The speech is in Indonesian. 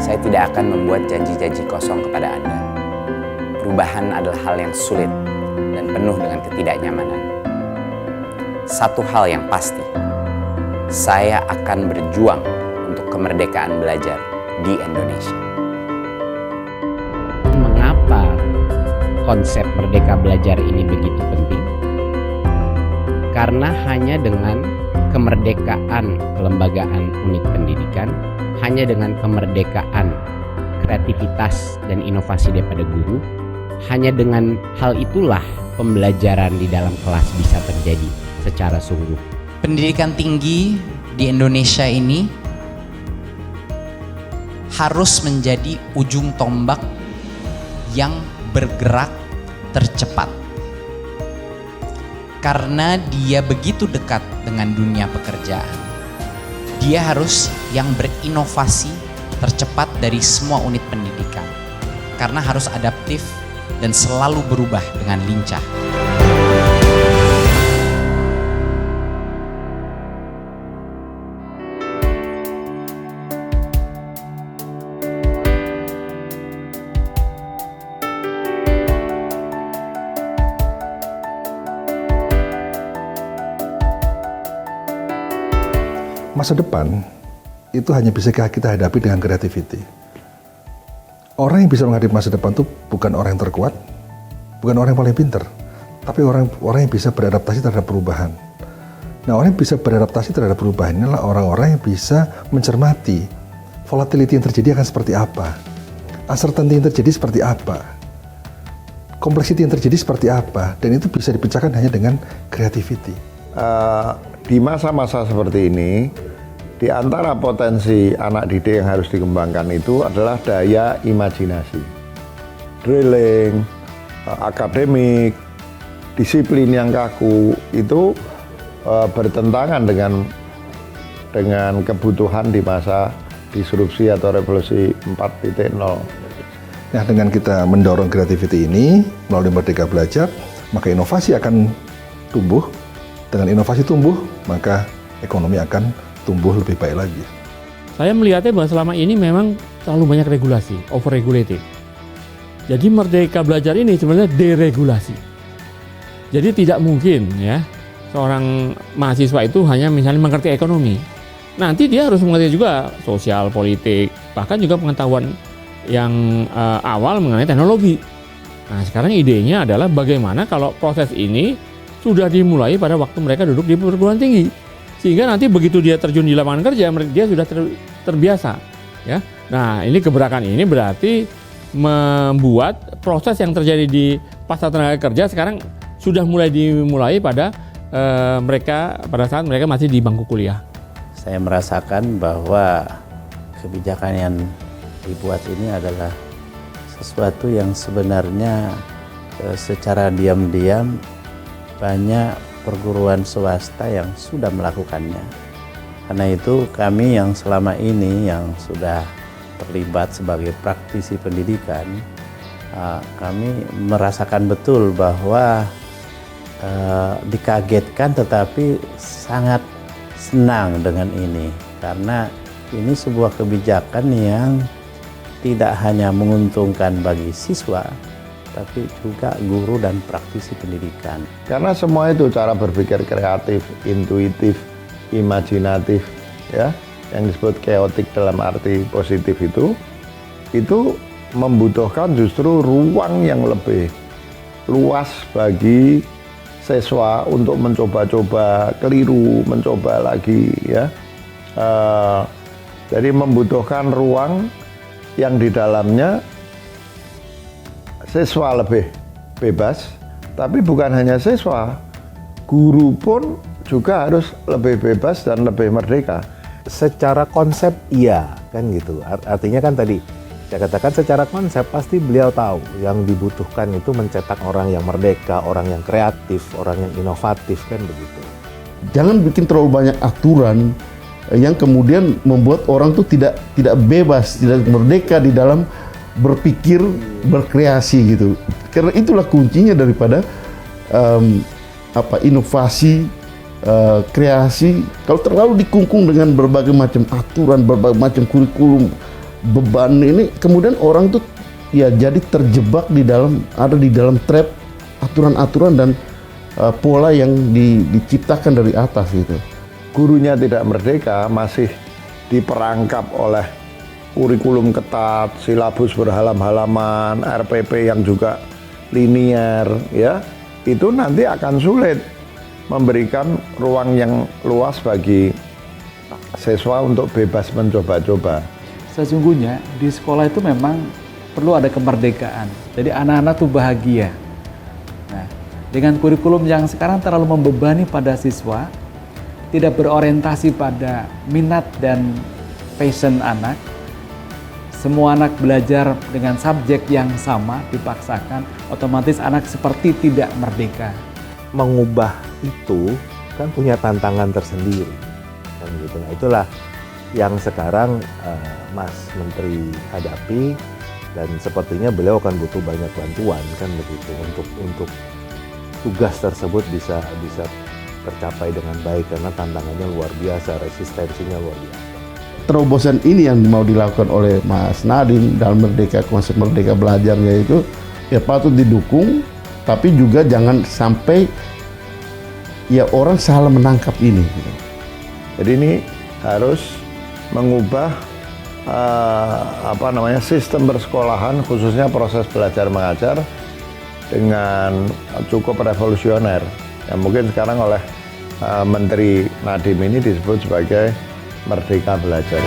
Saya tidak akan membuat janji-janji kosong kepada Anda. Perubahan adalah hal yang sulit dan penuh dengan ketidaknyamanan. Satu hal yang pasti, saya akan berjuang untuk kemerdekaan belajar di Indonesia. Mengapa konsep Merdeka Belajar ini begitu penting? Karena hanya dengan kemerdekaan kelembagaan unit pendidikan, hanya dengan kemerdekaan kreativitas dan inovasi daripada guru, hanya dengan hal itulah pembelajaran di dalam kelas bisa terjadi secara sungguh. Pendidikan tinggi di Indonesia ini harus menjadi ujung tombak yang bergerak tercepat. Karena dia begitu dekat dengan dunia pekerjaan. Dia harus yang berinovasi tercepat dari semua unit pendidikan. Karena harus adaptif dan selalu berubah dengan lincah. Masa depan itu hanya bisa kita hadapi dengan creativity. Orang yang bisa menghadapi masa depan itu bukan orang yang terkuat, bukan orang yang paling pintar, tapi orang yang bisa beradaptasi terhadap perubahan. Nah, orang yang bisa beradaptasi terhadap perubahan inilah orang-orang yang bisa mencermati volatility yang terjadi akan seperti apa, uncertainty yang terjadi seperti apa, complexity yang terjadi seperti apa, dan itu bisa dipecahkan hanya dengan creativity. Di masa-masa seperti ini, di antara potensi anak didik yang harus dikembangkan itu adalah daya imajinasi, drilling, akademik, disiplin yang kaku itu bertentangan dengan kebutuhan di masa disrupsi atau revolusi 4.0. Nah, dengan kita mendorong creativity ini melalui Merdeka Belajar, maka inovasi akan tumbuh. Dengan inovasi tumbuh, maka ekonomi akan tumbuh lebih baik lagi. Saya melihatnya bahwa selama ini memang terlalu banyak regulasi, over-regulated. Jadi Merdeka Belajar ini sebenarnya deregulasi. Jadi tidak mungkin ya seorang mahasiswa itu hanya misalnya mengerti ekonomi. Nanti dia harus mengerti juga sosial, politik, bahkan juga pengetahuan yang awal mengenai teknologi. Nah, sekarang idenya adalah bagaimana kalau proses ini sudah dimulai pada waktu mereka duduk di perguruan tinggi, sehingga nanti begitu dia terjun di lapangan kerja dia sudah terbiasa ya. Nah, ini gebrakan ini berarti membuat proses yang terjadi di pasar tenaga kerja sekarang sudah dimulai pada mereka pada saat mereka masih di bangku kuliah. Saya merasakan bahwa kebijakan yang dibuat ini adalah sesuatu yang sebenarnya secara diam-diam banyak perguruan swasta yang sudah melakukannya. Karena itu kami yang selama ini yang sudah terlibat sebagai praktisi pendidikan, kami merasakan betul bahwa dikagetkan tetapi sangat senang dengan ini. Karena ini sebuah kebijakan yang tidak hanya menguntungkan bagi siswa, tapi juga guru dan praktisi pendidikan. Karena semua itu cara berpikir kreatif, intuitif, imajinatif, ya, yang disebut chaotic dalam arti positif itu membutuhkan justru ruang yang lebih luas bagi siswa untuk mencoba-coba keliru, mencoba lagi, ya. Jadi membutuhkan ruang yang di dalamnya siswa lebih bebas, tapi bukan hanya siswa, guru pun juga harus lebih bebas dan lebih merdeka. Secara konsep iya, kan gitu. Artinya kan tadi saya katakan secara konsep pasti beliau tahu yang dibutuhkan itu mencetak orang yang merdeka, orang yang kreatif, orang yang inovatif, kan begitu. Jangan bikin terlalu banyak aturan yang kemudian membuat orang tuh tidak bebas, tidak merdeka di dalam berpikir, berkreasi gitu. Karena itulah kuncinya daripada inovasi, kreasi. Kalau terlalu dikungkung dengan berbagai macam aturan, berbagai macam kurikulum, beban ini, kemudian orang tuh ya jadi terjebak di dalam trap aturan-aturan dan pola yang diciptakan dari atas gitu. Gurunya tidak merdeka, masih diperangkap oleh kurikulum ketat, silabus berhalam-halaman, RPP yang juga linier, ya, itu nanti akan sulit memberikan ruang yang luas bagi siswa untuk bebas mencoba-coba. Sesungguhnya di sekolah itu memang perlu ada kemerdekaan. Jadi anak-anak tuh bahagia. Nah, dengan kurikulum yang sekarang terlalu membebani pada siswa, tidak berorientasi pada minat dan passion anak, semua anak belajar dengan subjek yang sama dipaksakan, otomatis anak seperti tidak merdeka. Mengubah itu kan punya tantangan tersendiri, kan gitu. Nah, itulah yang sekarang Mas Menteri hadapi, dan sepertinya beliau akan butuh banyak bantuan kan begitu untuk tugas tersebut bisa tercapai dengan baik, karena tantangannya luar biasa, resistensinya luar biasa. Terobosan ini yang mau dilakukan oleh Mas Nadiem dalam konsep merdeka belajarnya itu ya patut didukung, tapi juga jangan sampai ya orang salah menangkap ini. Jadi ini harus mengubah sistem persekolahan, khususnya proses belajar mengajar dengan cukup revolusioner, yang mungkin sekarang oleh Menteri Nadiem ini disebut sebagai Merdeka Belajar.